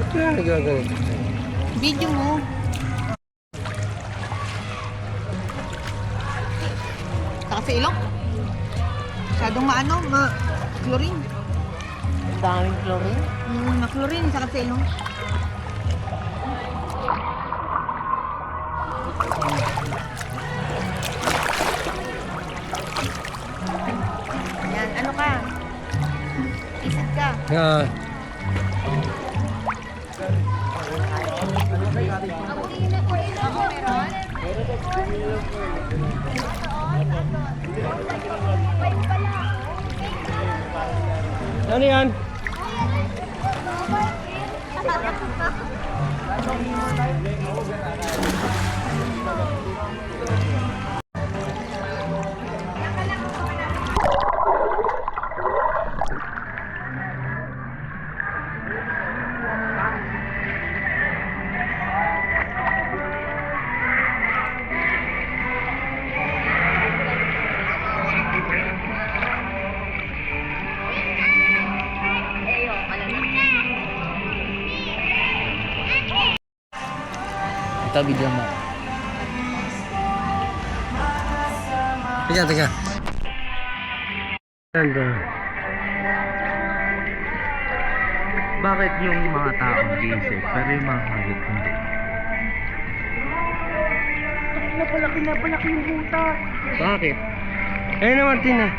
Kaya nagaganito. Video mo. Saka sa ilong. Masyadong chlorine. Daming chlorine. Ma-chlorine saka sa ilong. Yan, ano ka? Isip ka. Ano yan? Ito video mo. Teka. Bakit yung mga taong gising pero yung mga hayop hindi? Napalaki yung butas. Bakit? Ayun na Martin ah.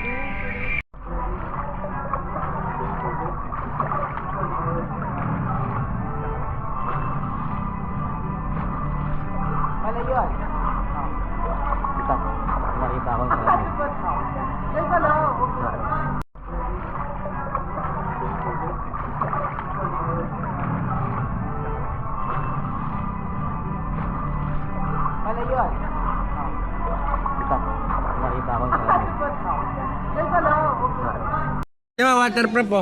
Ano yun? Ito. Nakita ko sa ano yun? Ito. Nakita ko sa Diba waterproof po?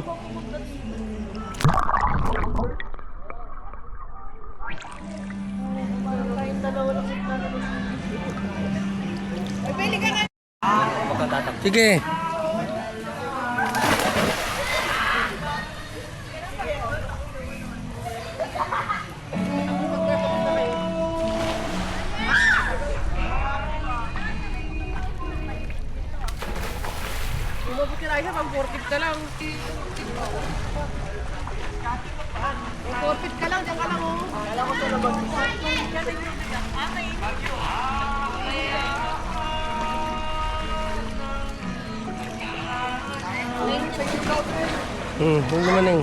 Sige. Kaya pang 4 ka lang. 4 ka lang, diyan ka lang oh. Kala ko ito labas. Huwag naman eh.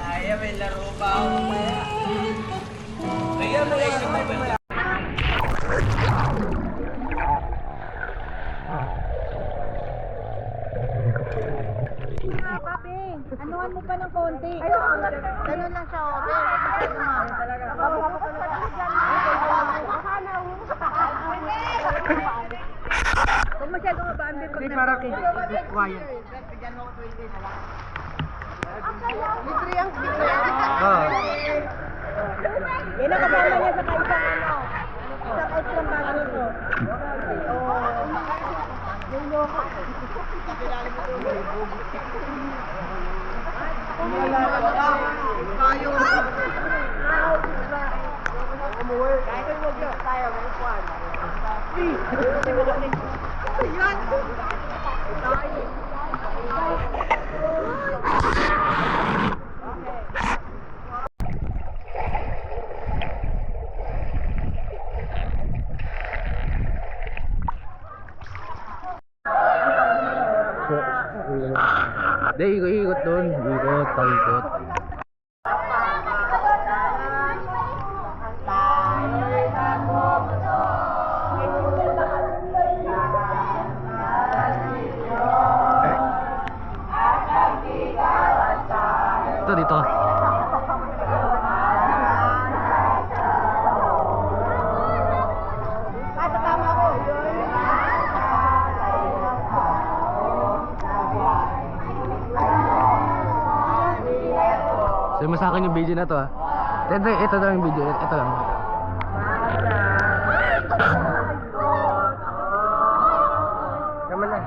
Kaya may laro pa ako. Kaya may Papi, anuhan mo pa ng konti. Ganun lang siya, okay. Kung masyadong mabandit pag para kay quiet. Libre ang stick na yan. Yan ang kasama niya sa kaisang ano. Isang extra bago ito. Hindi, ikot doon. Ikot, paikot. Ito dito. Sabi mo sa akin yung video na to ah. Ito lang yung video. Ito lang. Kaman na.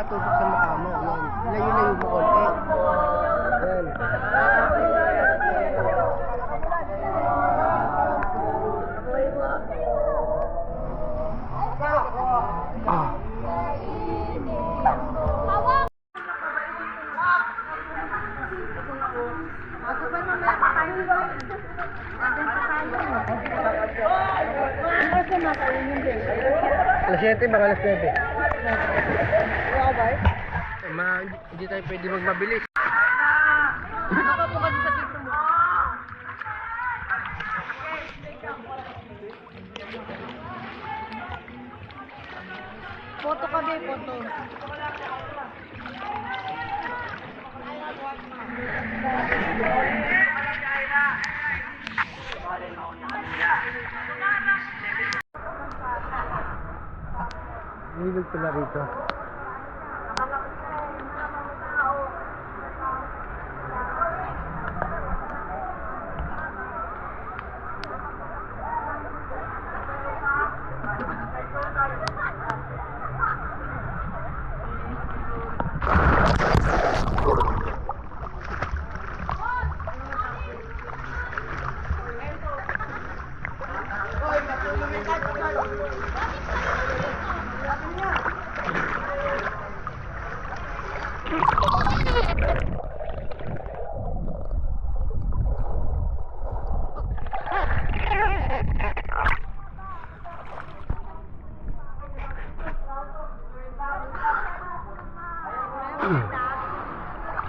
nakatutok sa mukha mo. Yan. Layo-layo mo konti. Yan. Alas 7, baka alas 9. Hindi tayo pwede magmabilis. Foto ka, be, foto. Nilog pala rito.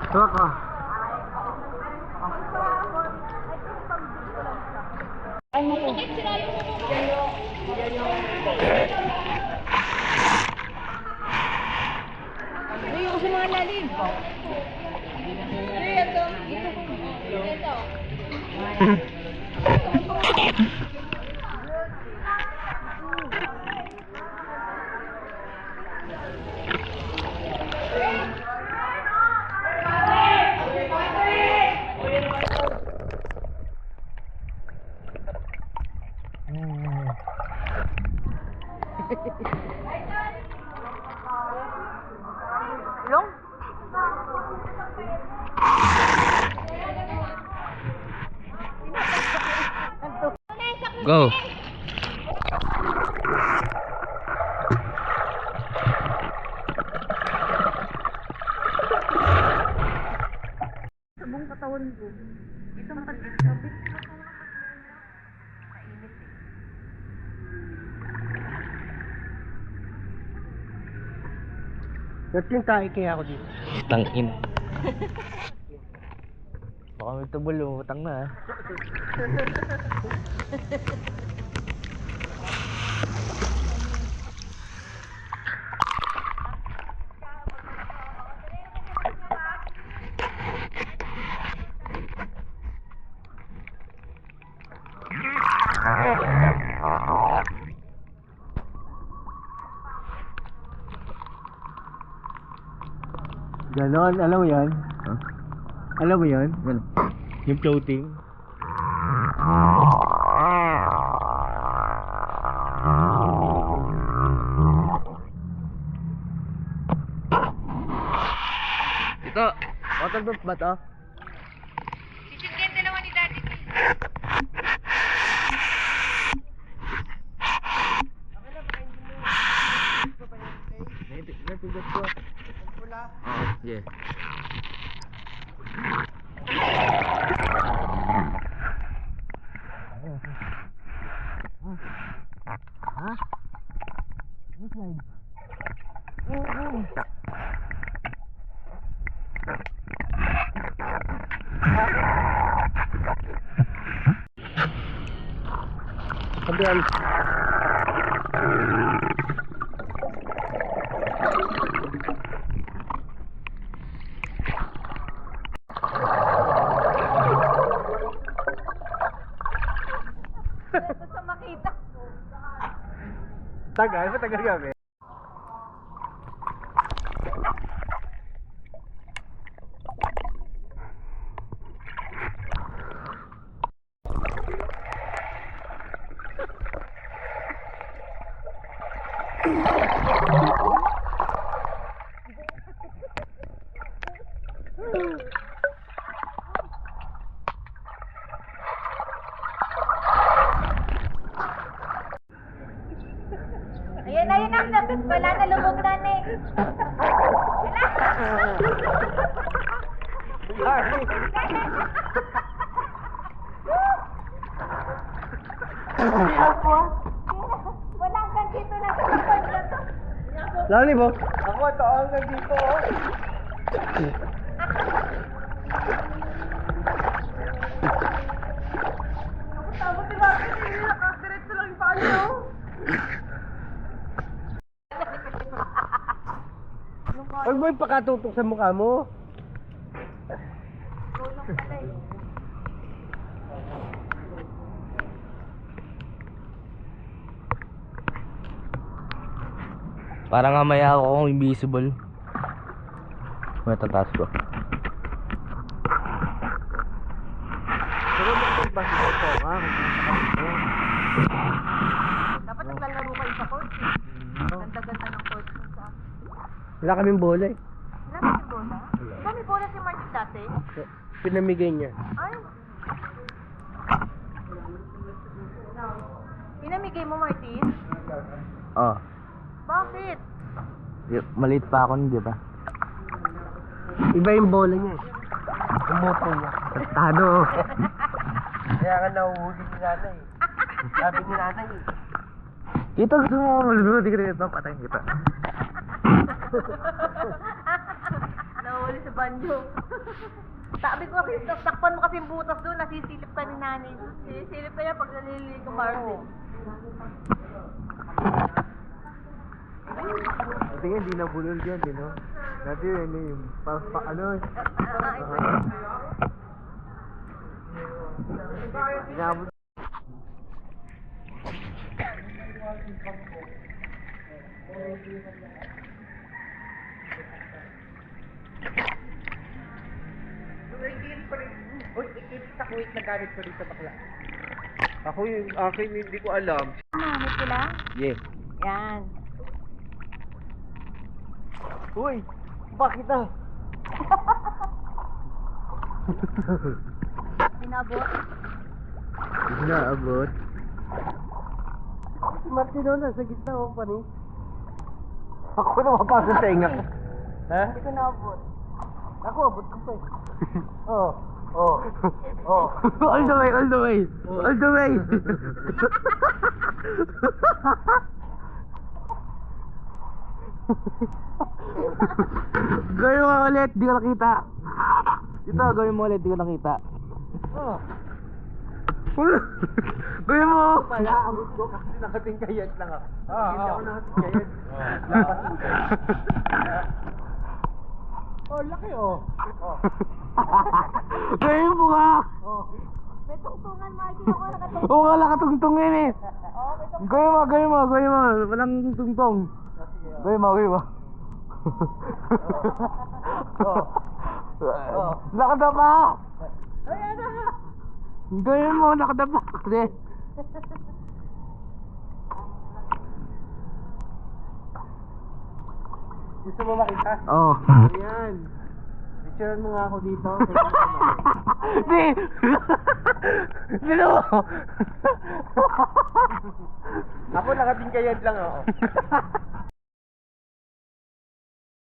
Tuwak ka. Ayoko sa mga lalim. Ito. Long? Go. Sa buong katawan ko. Ito matagit. Ba't yung tayo kaya ako dito? Tangin. Baka may tubol, utang na. Ganon, alam mo yan? Huh? Alam mo yan? Ano? Yung floating. Ito, waterproof ba to? Sisigyan dalawa ni Daddy. Napigat ko. Yeah. Hah? This side. Sabihan. Sa makita. Tagal, matagal kami. Wala hanggang dito na sa kapag na to. Lali mo? Ako ito hanggang dito. Tapos si Bakit hindi nakadiretso lang yung paano. Huwag mo yung pakatutok sa mukha mo. Tulong pala eh. Parang nga may ako akong invisible. May tataas ko. Pero magpagbago ko ha. Dapat naglalaro kayo sa court. Ganda-ganda ng court. Wala kaming bola eh. Wala ba yung bola? Ikaw may bola si Mark dati? Pinamigay niya. Ay. Pinamigay mo, Martin? Oh. Bakit? Maliit pa ako nun, di ba? Iba yung bola niya eh. Umupo niya. Tastado. Kaya ka nahuhuli ni nanay eh. Sabi ni nanay eh. Ito gusto mo malulunod. Di ka rin ito. Patayin kita. Nahuli sa banjo. Sabi ko kasi, takpan mo kasi yung butas doon, nasisilip ka ni nanay. Sisilip ka niya pag nalililig ko, Martin. Kasi nga hindi nabulol yan eh no. Dati yun yung ano eh. Inabot. Takwit na gamit ko rin sa bakla. Ako yung akin hindi ko alam. Nanay ko lang? Yeah. Yan. Uy! Bakit na? Pinabot? Inaabot. Si Martino nasa gitna ko pa ni. Ako na mapasok sa inga ko. Ha? Hindi ko naabot. Ako, abot ko pa eh. Oh. Oh. Oh. All the way, all the way. All the way. Gawin mo ulit, di ko nakita. Ito, gawin mo ulit, di ko nakita. Oh. Gawin mo. Pala, abot ko kasi nakatingkayat lang ako. Hindi ako nakatingkayat. Lakas ko. Oh, laki oh. Oh. Gawin mo ka. Oh. May tungtungan, Martin. Ako nakatungtungan. Oo nga, nakatungtong yun eh. Oo, may tungtungan. Gawin mo, gawin mo, gawin mo. Walang tungtong. Gawin mo, gawin mo. Oh. Nakadapa. Ay, ano nga? Gawin mo, nakadapa. Kasi. Gusto mo makita? Oo. Ayan. Picturean mo nga ako dito. Di! Sino? Ako nakatingkayad lang ako.